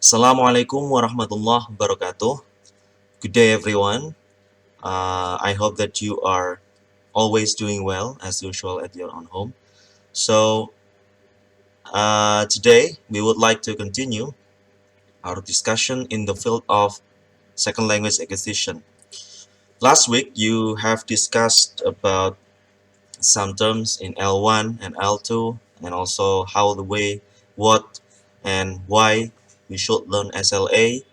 Assalamualaikum warahmatullahi wabarakatuh. Good day, everyone. I hope that you are always doing well as usual at your own home. Today we would like to continue our discussion in the field of second language acquisition. Last week you have discussed about some terms in L1 and L2, and also how the way, what, and why we should learn SLA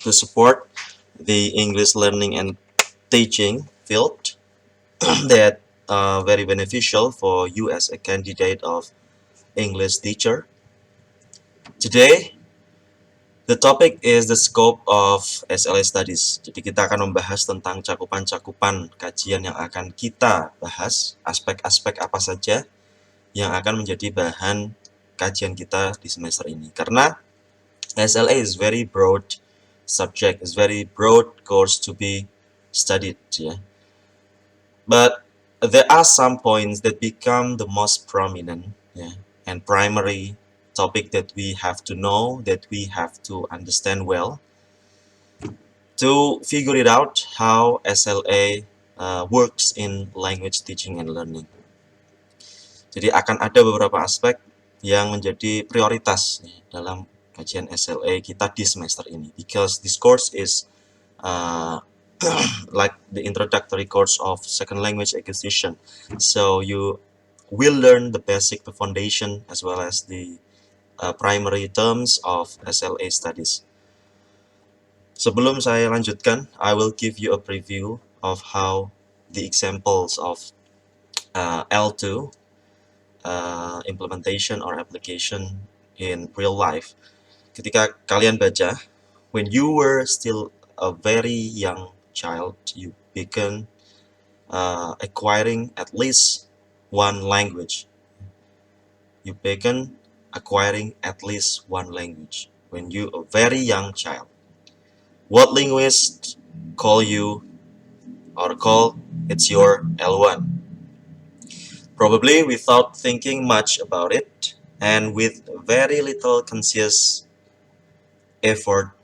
to support the English learning and teaching field that are very beneficial for you as a candidate of English teacher. Today, the topic is the scope of SLA studies. Jadi kita akan membahas tentang cakupan-cakupan kajian yang akan kita bahas, aspek-aspek apa saja yang akan menjadi bahan kajian kita di semester ini. Karena SLA is very broad subject, is very broad course to be studied, ya. But there are some points that become the most prominent, and primary topic that we have to know, that we have to understand well to figure it out how SLA works in language teaching and learning. Jadi akan ada beberapa aspek yang menjadi prioritas dalam kajian SLA kita di semester ini, because this course is like the introductory course of second language acquisition. So you will learn the basic, the foundation, as well as the primary terms of SLA studies. Sebelum saya lanjutkan, I will give you a preview of how the examples of L2 implementation or application in real life. Ketika kalian baca, when you were still a very young child, you began acquiring at least one language. You began acquiring at least one language when you a very young child. What linguists call you or call it's your L1? Probably without thinking much about it and with very little conscious effort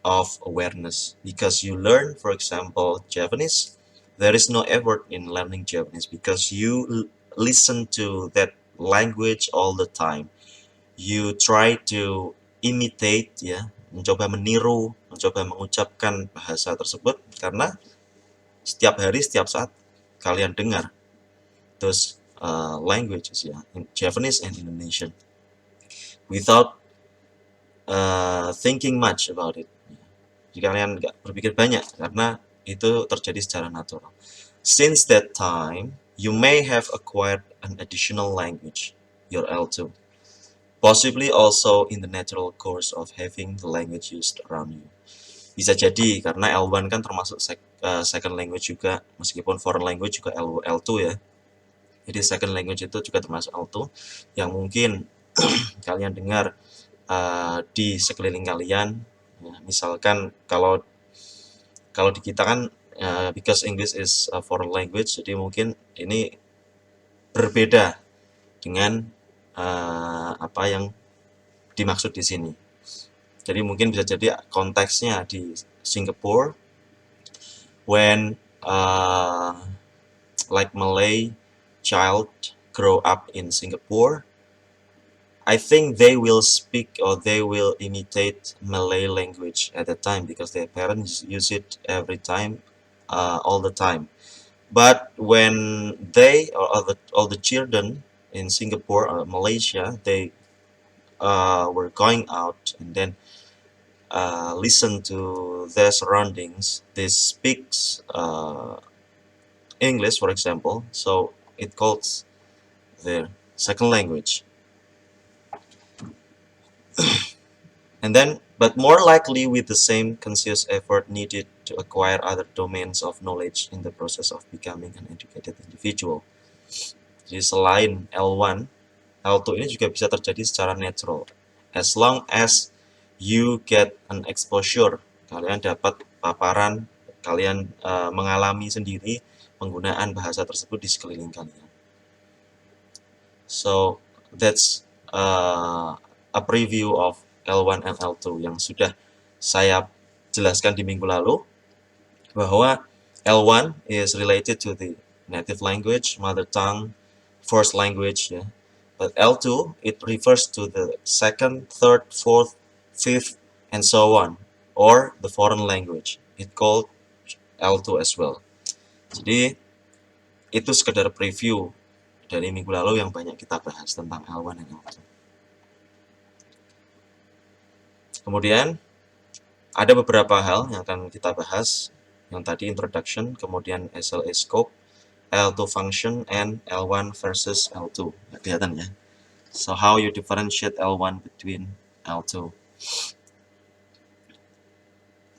of awareness, because you learn, for example, Japanese. There is no effort in learning Japanese because you listen to that language all the time. You try to imitate, mencoba meniru, mencoba mengucapkan bahasa tersebut karena setiap hari, setiap saat kalian dengar those languages, in Japanese and Indonesian, without thinking much about it. Jadi kalian nggak berpikir banyak karena itu terjadi secara natural. Since that time, you may have acquired an additional language, your L2, possibly also in the natural course of having the language used around you. Bisa jadi karena L1 kan termasuk second language juga, meskipun foreign language juga L2 ya. Jadi second language itu juga termasuk L2 yang mungkin kalian dengar di sekeliling kalian. Misalkan kalau di kita kan because English is a foreign language, jadi mungkin ini berbeda dengan apa yang dimaksud di sini. Jadi mungkin bisa jadi konteksnya di Singapore, when like Malay child grow up in Singapore, I think they will speak or they will imitate Malay language at the time because their parents use it every time, all the time. But when they or all the children in Singapore or Malaysia, they were going out and then listen to their surroundings, they speaks English, for example, so it calls their second language. And then, but more likely with the same conscious effort needed to acquire other domains of knowledge in the process of becoming an educated individual. Jadi selain L1, L2 ini juga bisa terjadi secara natural. As long as you get an exposure, kalian dapat paparan, kalian mengalami sendiri penggunaan bahasa tersebut di sekeliling kalian. So that's a preview of L1 and L2 yang sudah saya jelaskan di minggu lalu, bahwa L1 is related to the native language, mother tongue, first language, ya. But L2 it refers to the second, third, fourth, fifth, and so on, or the foreign language. It called L2 as well. Jadi itu sekedar preview dari minggu lalu yang banyak kita bahas tentang L1 dan L2. Kemudian ada beberapa hal yang akan kita bahas, yang tadi introduction, kemudian SLA scope, L2 function, and L1 versus L2. Nggak kelihatan ya? So how you differentiate L1 between L2.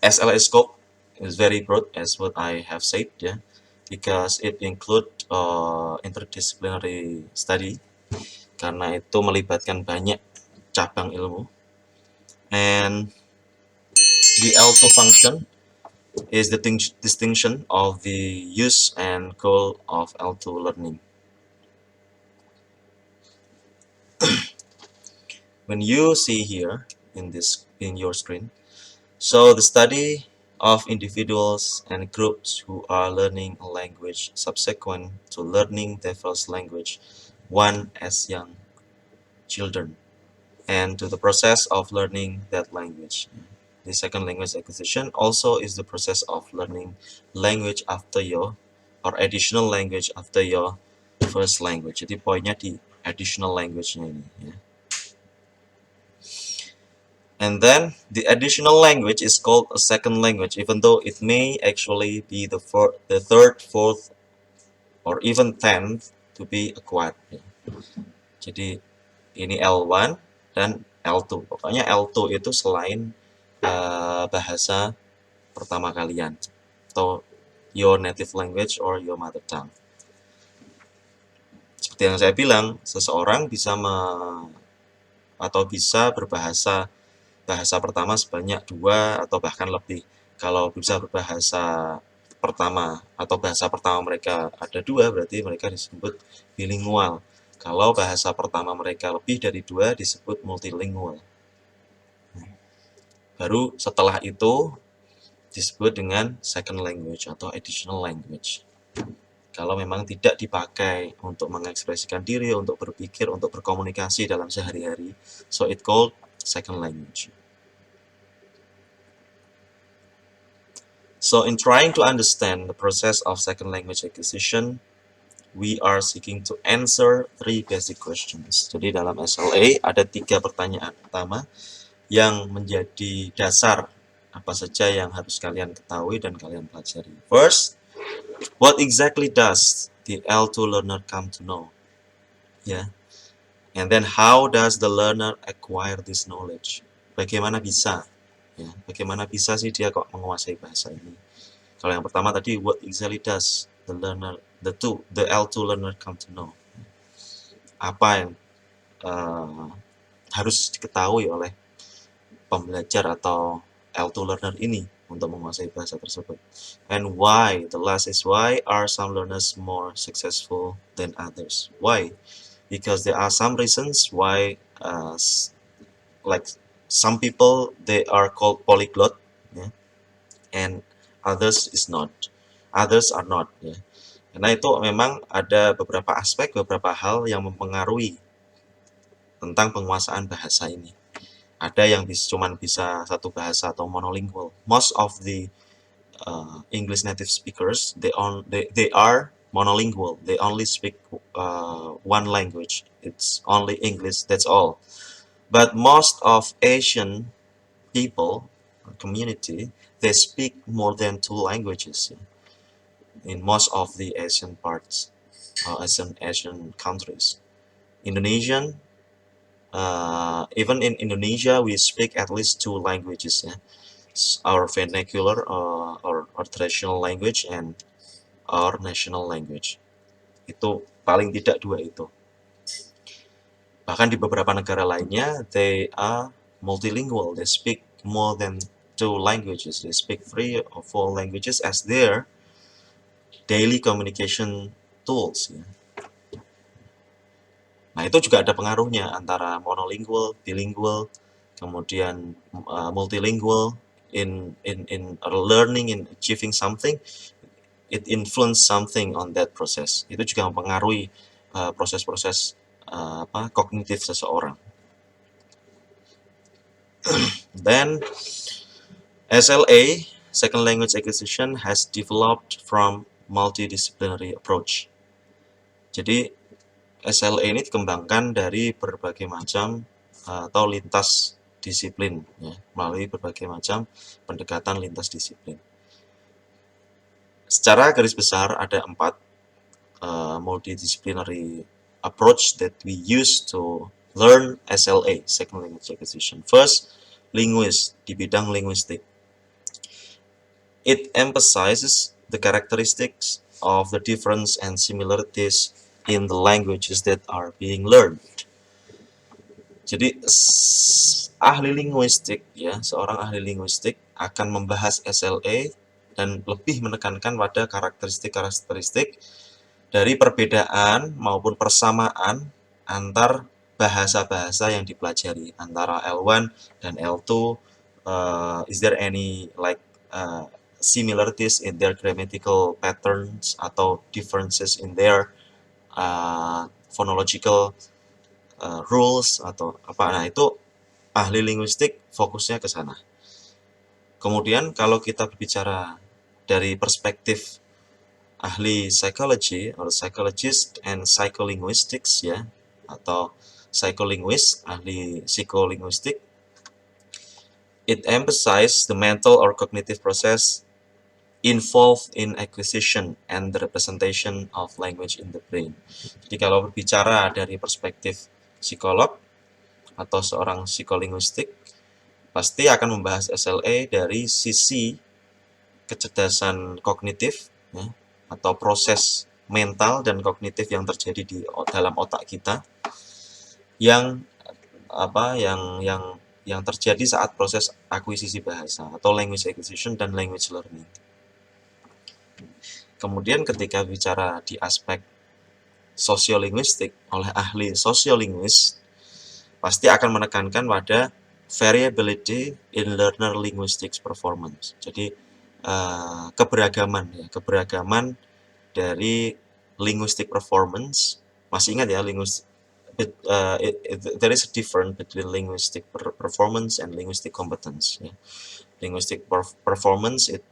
SLA scope is very broad as what I have said, ya, because it include interdisciplinary study, karena itu melibatkan banyak cabang ilmu. And the L2 function is the distinction of the use and goal of L2 learning. When you see here in your screen, so the study of individuals and groups who are learning a language subsequent to learning their first language, one as young children, and to the process of learning that language. The second language acquisition also is the process of learning language after your, or additional language after your first language. Jadi poinnya di additional language-nya ini, ya. And then the additional language is called a second language, even though it may actually be the third, fourth, or even 10th to be acquired. Jadi ini L1 dan L2. Pokoknya L2 itu selain bahasa pertama kalian, atau your native language or your mother tongue. Seperti yang saya bilang, seseorang bisa bisa berbahasa pertama sebanyak 2 atau bahkan lebih. Kalau bisa berbahasa pertama atau bahasa pertama mereka ada 2, berarti mereka disebut bilingual. Kalau bahasa pertama mereka lebih dari 2, disebut multilingual. Baru setelah itu disebut dengan second language atau additional language. Kalau memang tidak dipakai untuk mengekspresikan diri, untuk berpikir, untuk berkomunikasi dalam sehari-hari, so it called second language. So in trying to understand the process of second language acquisition, we are seeking to answer 3 basic questions. Jadi dalam SLA ada 3 pertanyaan pertama yang menjadi dasar apa saja yang harus kalian ketahui dan kalian pelajari. First, what exactly does the L2 learner come to know? Yeah. And then how does the learner acquire this knowledge? Bagaimana bisa? Ya, bagaimana bisa sih dia kok menguasai bahasa ini? Kalau yang pertama tadi, what exactly does the L2 learner come to know? Apa yang harus diketahui oleh pembelajar atau L2 learner ini untuk menguasai bahasa tersebut? And why? The last is why are some learners more successful than others? Why? Because there are some reasons why, like some people they are called polyglot, yeah, and others are not, ya. Karena itu memang ada beberapa aspek, beberapa hal yang mempengaruhi tentang penguasaan bahasa ini. Ada yang cuman bisa satu bahasa atau monolingual. Most of the English native speakers they are monolingual. They only speak one language. It's only English, that's all. But most of Asian people, community, they speak more than 2 languages in most of the Asian parts, Asian countries. Indonesian, even in Indonesia, we speak at least 2 languages. Yeah? Our vernacular or traditional language and our national language. Itu paling tidak 2 itu. Bahkan di beberapa negara lainnya, they are multilingual. They speak more than 2 languages. They speak 3 or 4 languages as their daily communication tools. Ya. Nah, itu juga ada pengaruhnya antara monolingual, bilingual, kemudian multilingual in learning, in achieving something, it influence something on that process. Itu juga mempengaruhi proses-proses kognitif seseorang. Then SLA, second language acquisition, has developed from multidisciplinary approach. Jadi SLA ini dikembangkan dari berbagai macam atau lintas disiplin, ya, melalui berbagai macam pendekatan lintas disiplin. Secara garis besar ada 4 multidisciplinary approach that we use to learn SLA, second language acquisition. First, linguist, di bidang linguistik. It emphasizes the characteristics of the difference and similarities in the languages that are being learned. Jadi ahli linguistik, ya, seorang ahli linguistik akan membahas SLA dan lebih menekankan pada karakteristik-karakteristik dari perbedaan maupun persamaan antar bahasa-bahasa yang dipelajari antara L1 dan L2. Is there any similarities in their grammatical patterns atau differences in their phonological rules atau apa? Nah, itu ahli linguistik fokusnya ke sana. Kemudian kalau kita berbicara dari perspektif ahli psychology atau psychologist and psycholinguistics, ya, atau psycholinguist, ahli psikolinguistik, it emphasizes the mental or cognitive process involved in acquisition and the representation of language in the brain. Jadi kalau berbicara dari perspektif psikolog atau seorang psikolinguistik, pasti akan membahas SLA dari sisi kecerdasan kognitif, ya, atau proses mental dan kognitif yang terjadi di dalam otak kita yang terjadi saat proses akuisisi bahasa atau language acquisition dan language learning. Kemudian ketika bicara di aspek sosiolinguistik oleh ahli sosiolinguis, pasti akan menekankan pada variability in learner linguistics performance. Jadi keberagaman dari linguistic performance. Masih ingat ya, there is a difference between linguistic performance and linguistic competence. Ya. Linguistic performance it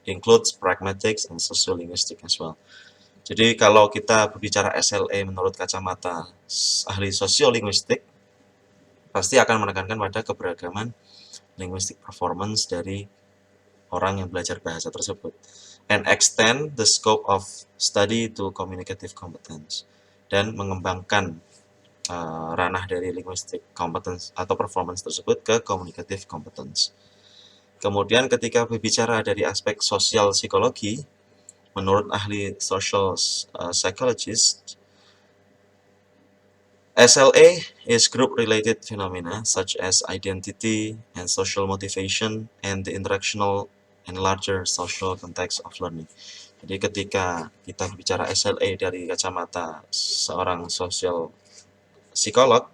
includes pragmatics and sociolinguistic as well. Jadi kalau kita berbicara SLA menurut kacamata ahli sosiolinguistik, pasti akan menekankan pada keberagaman linguistic performance dari orang yang belajar bahasa tersebut, and extend the scope of study to communicative competence, dan mengembangkan ranah dari linguistic competence atau performance tersebut ke communicative competence. Kemudian ketika berbicara dari aspek sosial psikologi, menurut ahli social psychologist, SLA is group-related phenomena such as identity and social motivation and the interactional and larger social context of learning. Jadi ketika kita berbicara SLA dari kacamata seorang sosial psikolog,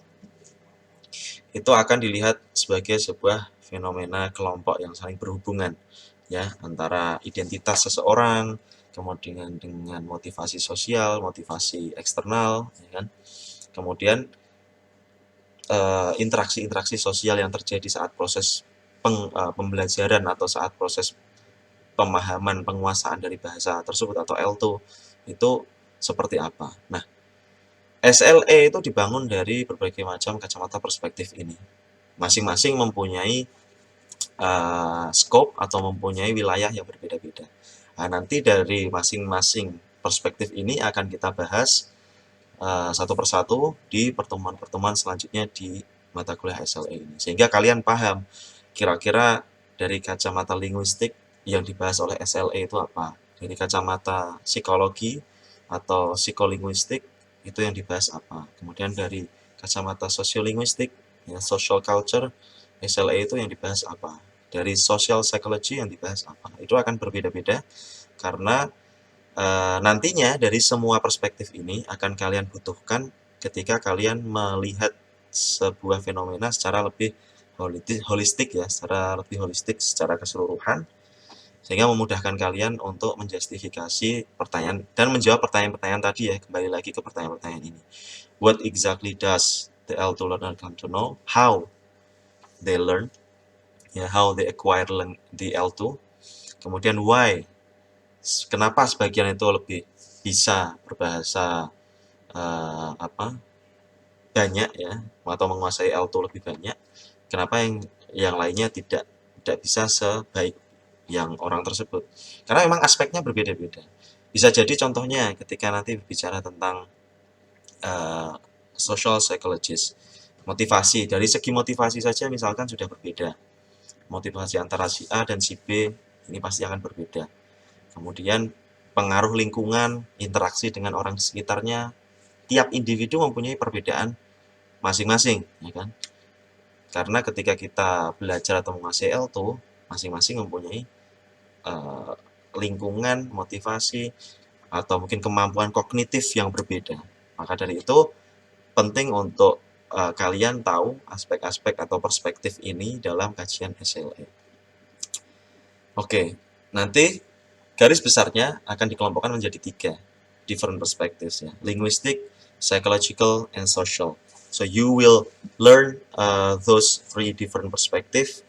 itu akan dilihat sebagai sebuah fenomena kelompok yang saling berhubungan, ya, antara identitas seseorang, kemudian dengan motivasi sosial, motivasi eksternal, ya kan? Kemudian interaksi-interaksi sosial yang terjadi saat proses pembelajaran atau saat proses pemahaman penguasaan dari bahasa tersebut atau L2 itu seperti apa. Nah, SLA itu dibangun dari berbagai macam kacamata perspektif ini. Masing-masing mempunyai scope atau mempunyai wilayah yang berbeda-beda. Nah, nanti dari masing-masing perspektif ini akan kita bahas satu persatu di pertemuan-pertemuan selanjutnya di mata kuliah SLA ini. Sehingga kalian paham kira-kira dari kacamata linguistik yang dibahas oleh SLA itu apa. Dari kacamata psikologi atau psikolinguistik itu yang dibahas apa. Kemudian dari kacamata sosiolinguistik, ya, social culture, SLA itu yang dibahas apa. Dari social psychology yang dibahas apa. Itu akan berbeda-beda karena nantinya dari semua perspektif ini akan kalian butuhkan ketika kalian melihat sebuah fenomena secara lebih holistik ya, secara lebih holistik, secara keseluruhan, sehingga memudahkan kalian untuk menjustifikasi pertanyaan dan menjawab pertanyaan-pertanyaan tadi ya. Kembali lagi ke pertanyaan-pertanyaan ini. What exactly does the L2 learner come to know? How they learn, ya, how they acquire the L2. Kemudian why, kenapa sebagian itu lebih bisa berbahasa banyak ya, atau menguasai L2 lebih banyak. Kenapa yang lainnya tidak bisa sebaik yang orang tersebut? Karena memang aspeknya berbeda-beda. Bisa jadi contohnya ketika nanti berbicara tentang social psychologist, motivasi, dari segi motivasi saja misalkan sudah berbeda. Motivasi antara si A dan si B ini pasti akan berbeda. Kemudian pengaruh lingkungan, interaksi dengan orang sekitarnya, tiap individu mempunyai perbedaan masing-masing, ya kan? Karena ketika kita belajar atau menguasai L2, masing-masing mempunyai lingkungan, motivasi, atau mungkin kemampuan kognitif yang berbeda. Maka dari itu, penting untuk kalian tahu aspek-aspek atau perspektif ini dalam kajian SLA. Oke, nanti garis besarnya akan dikelompokkan menjadi 3 different perspectives ya. Linguistic, psychological, and social. So you will learn those 3 different perspective.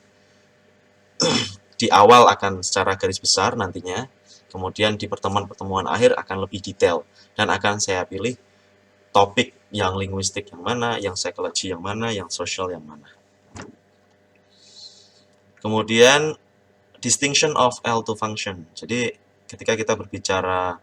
Di awal akan secara garis besar nantinya, kemudian di pertemuan-pertemuan akhir akan lebih detail dan akan saya pilih topik yang linguistik yang mana, yang psikologi yang mana, yang social yang mana. Kemudian distinction of L2 function. Jadi ketika kita berbicara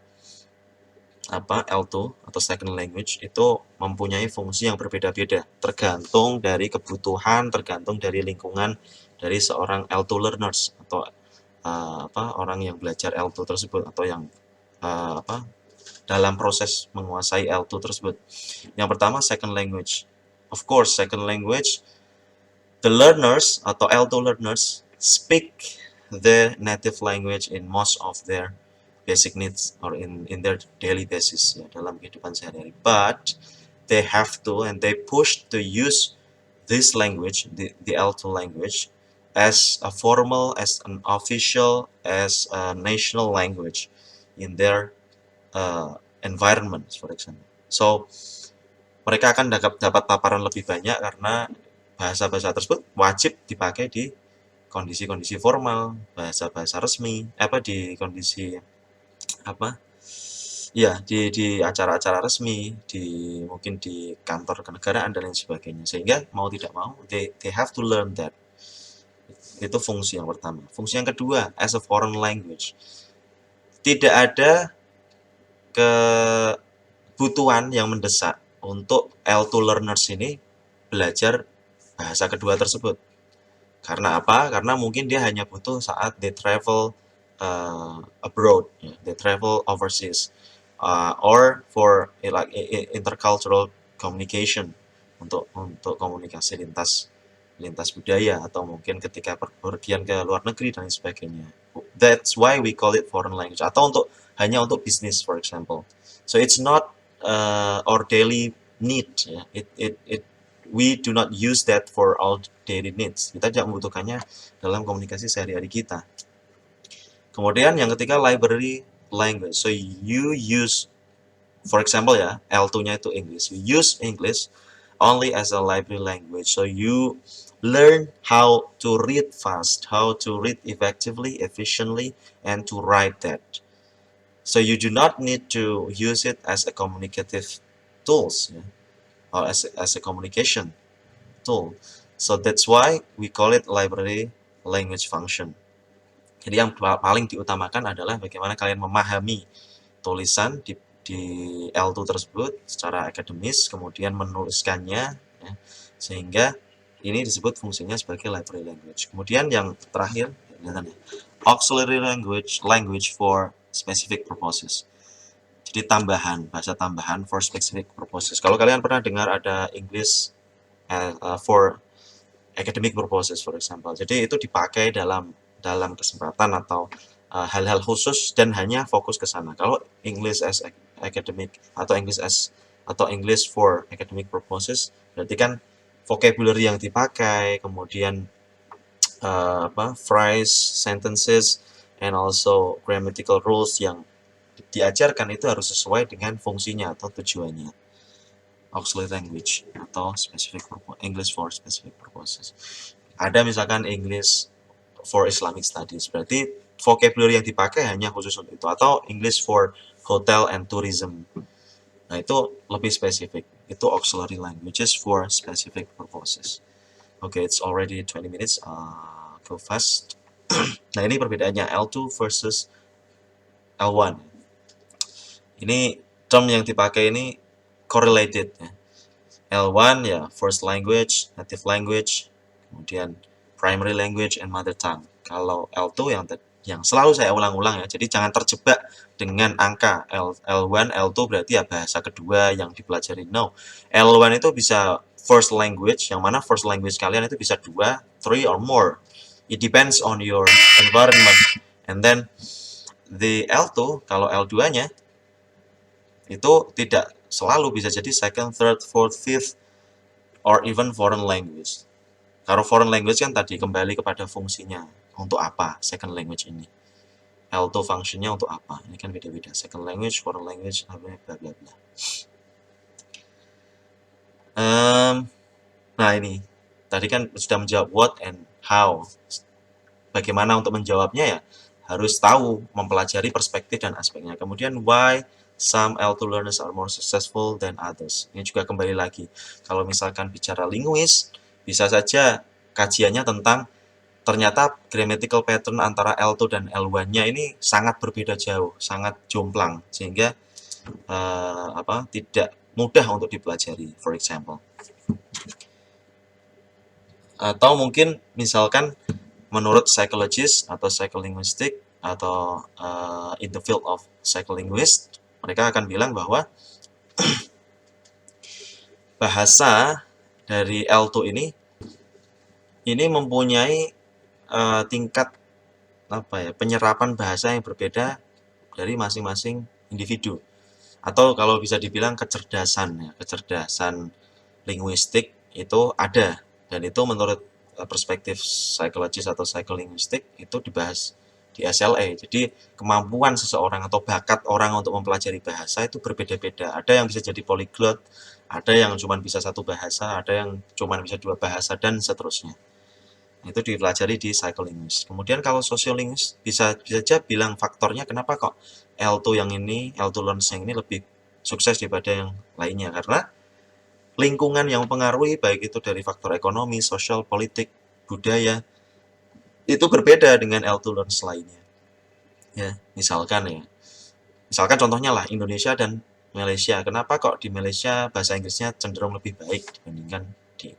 L2 atau second language itu mempunyai fungsi yang berbeda-beda tergantung dari kebutuhan, tergantung dari lingkungan dari seorang L2 learners atau orang yang belajar L2 tersebut atau yang dalam proses menguasai L2 tersebut. Yang pertama second language. Of course, second language, the learners atau L2 learners speak their native language in most of their basic needs or in their daily basis ya, dalam kehidupan sehari-hari. But they have to and they push to use this language, the L2 language, as a formal, as an official, as a national language in their environment, for example. So mereka akan dapat paparan lebih banyak karena bahasa-bahasa tersebut wajib dipakai di kondisi-kondisi formal, bahasa-bahasa resmi, di kondisi di acara-acara resmi, mungkin di kantor kenegaraan dan lain sebagainya. Sehingga mau tidak mau they have to learn that. Itu fungsi yang pertama. Fungsi yang kedua, as a foreign language. Tidak ada kebutuhan yang mendesak untuk L2 learners ini belajar bahasa kedua tersebut. Karena apa? Karena mungkin dia hanya butuh saat they travel abroad, they travel overseas, or for like intercultural communication, untuk komunikasi lintas budaya, atau mungkin ketika pergian ke luar negeri dan sebagainya. That's why we call it foreign language. Atau hanya untuk bisnis, for example. So it's not our daily need. Ya. We do not use that for all daily needs. Kita tidak membutuhkannya dalam komunikasi sehari-hari kita. Kemudian yang ketiga, library language. So you use, for example ya, L2-nya itu English. You use English only as a library language. So you learn how to read fast, how to read effectively, efficiently, and to write that. So you do not need to use it as a communicative tools, ya, or as a communication tool. So that's why we call it library language function. Jadi yang paling diutamakan adalah bagaimana kalian memahami tulisan di L2 tersebut secara akademis, kemudian menuliskannya, ya, sehingga ini disebut fungsinya sebagai library language. Kemudian yang terakhir, auxiliary language for specific purposes. Jadi bahasa tambahan for specific purposes. Kalau kalian pernah dengar ada English for academic purposes, for example. Jadi itu dipakai dalam kesempatan atau hal-hal khusus dan hanya fokus ke sana. Kalau English as academic atau English for academic purposes, berarti kan vocabulary yang dipakai, kemudian phrase, sentences, and also grammatical rules yang diajarkan itu harus sesuai dengan fungsinya atau tujuannya. Auxiliary language atau specific purpose, English for specific purposes. Ada misalkan English for Islamic studies, berarti vocabulary yang dipakai hanya khusus untuk itu, atau English for hotel and tourism. Nah, itu lebih spesifik. Itu auxiliary languages for specific purposes. Okay, it's already 20 minutes. Go fast. Nah, ini perbedaannya L2 versus L1. Ini term yang dipakai ini correlated ya. L1 ya first language, native language, kemudian primary language and mother tongue. Kalau L2 yang selalu saya ulang-ulang ya, jadi jangan terjebak dengan angka L1, L2 berarti ya bahasa kedua yang dipelajari. No, L1 itu bisa first language, yang mana first language kalian itu bisa 2, 3 or more. It depends on your environment. And then the L2, kalau L2-nya itu tidak selalu, bisa jadi second, third, fourth, fifth, or even foreign language. Kalau foreign language kan tadi kembali kepada fungsinya. Untuk apa second language ini? L2 functionnya untuk apa? Ini kan beda-beda. Second language, foreign language, bla bla bla. Nah ini, tadi kan sudah menjawab what and how. Bagaimana untuk menjawabnya ya? Harus tahu, mempelajari perspektif dan aspeknya. Kemudian why some L2 learners are more successful than others. Ini juga kembali lagi. Kalau misalkan bicara linguis, bisa saja kajiannya tentang ternyata grammatical pattern antara L2 dan L1-nya ini sangat berbeda jauh, sangat jomplang, sehingga tidak mudah untuk dipelajari, for example. Atau mungkin misalkan menurut psychologist atau psycholinguistic atau in the field of psycholinguist, mereka akan bilang bahwa bahasa dari L2 ini mempunyai tingkat penyerapan bahasa yang berbeda dari masing-masing individu, atau kalau bisa dibilang kecerdasan linguistik itu ada, dan itu menurut perspektif psikologis atau psycholinguistic itu dibahas di SLA. Jadi kemampuan seseorang atau bakat orang untuk mempelajari bahasa itu berbeda-beda. Ada yang bisa jadi polyglot, ada yang cuma bisa satu bahasa, ada yang cuma bisa 2 bahasa, dan seterusnya. Itu dipelajari di psycholinguist. Kemudian kalau sociolinguist bisa saja bilang faktornya kenapa kok L2 learners yang ini lebih sukses daripada yang lainnya, karena lingkungan yang mempengaruhi, baik itu dari faktor ekonomi, sosial, politik, budaya, itu berbeda dengan L2 learners lainnya. Ya, misalkan contohnya lah Indonesia dan Malaysia. Kenapa kok di Malaysia bahasa Inggrisnya cenderung lebih baik dibandingkan di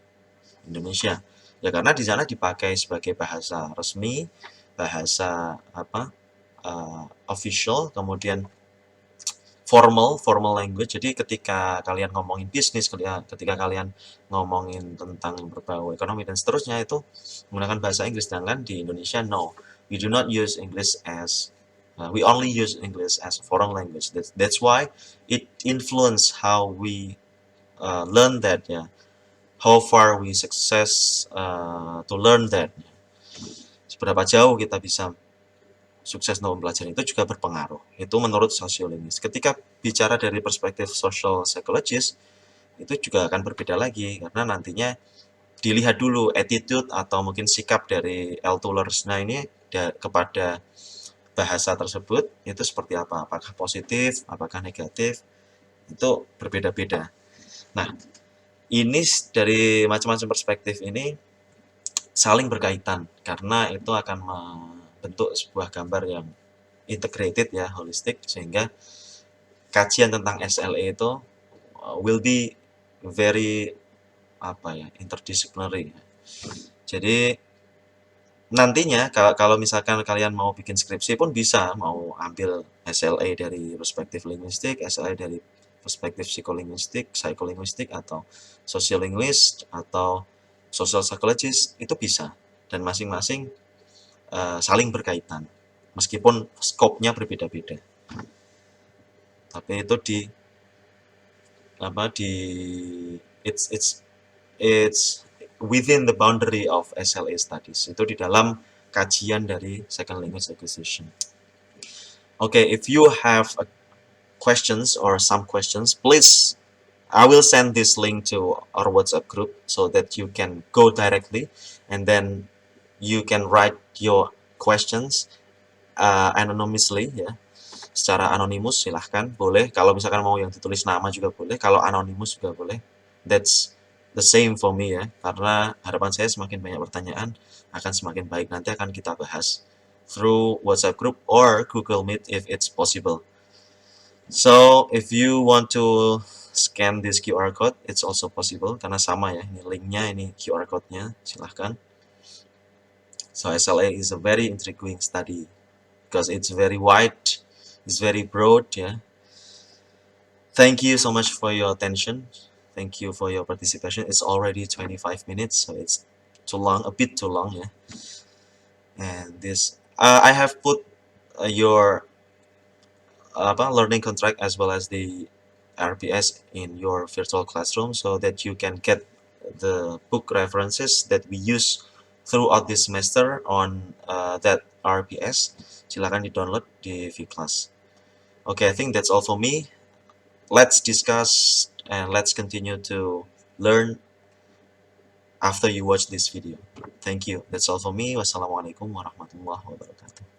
Indonesia? Ya karena di sana dipakai sebagai bahasa resmi, bahasa official, kemudian formal language. Jadi ketika kalian ngomongin bisnis, ketika kalian ngomongin tentang berbau ekonomi dan seterusnya, itu menggunakan bahasa Inggris. Sedangkan di Indonesia, no, we do not use English as we only use English as a foreign language. That's why it influence how we learn that, ya. How far we success to learn that. Seberapa jauh kita bisa sukses dalam pelajaran itu juga berpengaruh. Itu menurut sosiolinguis. Ketika bicara dari perspektif social psychologist, itu juga akan berbeda lagi, karena nantinya dilihat dulu attitude atau mungkin sikap dari L2 learners ini kepada bahasa tersebut itu seperti apa. Apakah positif, apakah negatif, itu berbeda-beda. Nah, ini dari macam-macam perspektif ini saling berkaitan, karena itu akan membentuk sebuah gambar yang integrated ya, holistik, sehingga kajian tentang SLA itu will be very interdisciplinary. Jadi nantinya kalau misalkan kalian mau bikin skripsi pun bisa, mau ambil SLA dari perspektif linguistik, SLA dari perspektif psikolinguistik, atau sociolinguist, atau social psychologist, itu bisa, dan masing-masing saling berkaitan meskipun skopnya berbeda-beda. Tapi itu it's it's within the boundary of SLA studies. Itu di dalam kajian dari second language acquisition. Okay, if you have questions or some questions, please, I will send this link to our WhatsApp group so that you can go directly and then you can write your questions anonymously ya, secara anonimus. Silahkan, boleh. Kalau misalkan mau yang ditulis nama juga boleh, kalau anonimus juga boleh. That's the same for me ya, karena harapan saya semakin banyak pertanyaan akan semakin baik. Nanti akan kita bahas through WhatsApp group or Google Meet if it's possible. So if you want to scan this QR code, it's also possible karena sama ya, ini linknya, ini QR code-nya, silahkan. So SLA is a very intriguing study because it's very wide, it's very broad ya. Thank you so much for your attention. Thank you for your participation. It's already 25 minutes, so it's too long, a bit too long ya. And this, I have put your learning contract as well as the RPS in your virtual classroom so that you can get the book references that we use throughout this semester on that RPS. Silakan di-download di vClass. Okay, I think that's all for me. Let's discuss and let's continue to learn after you watch this video. Thank you. That's all for me. Wassalamualaikum warahmatullahi wabarakatuh.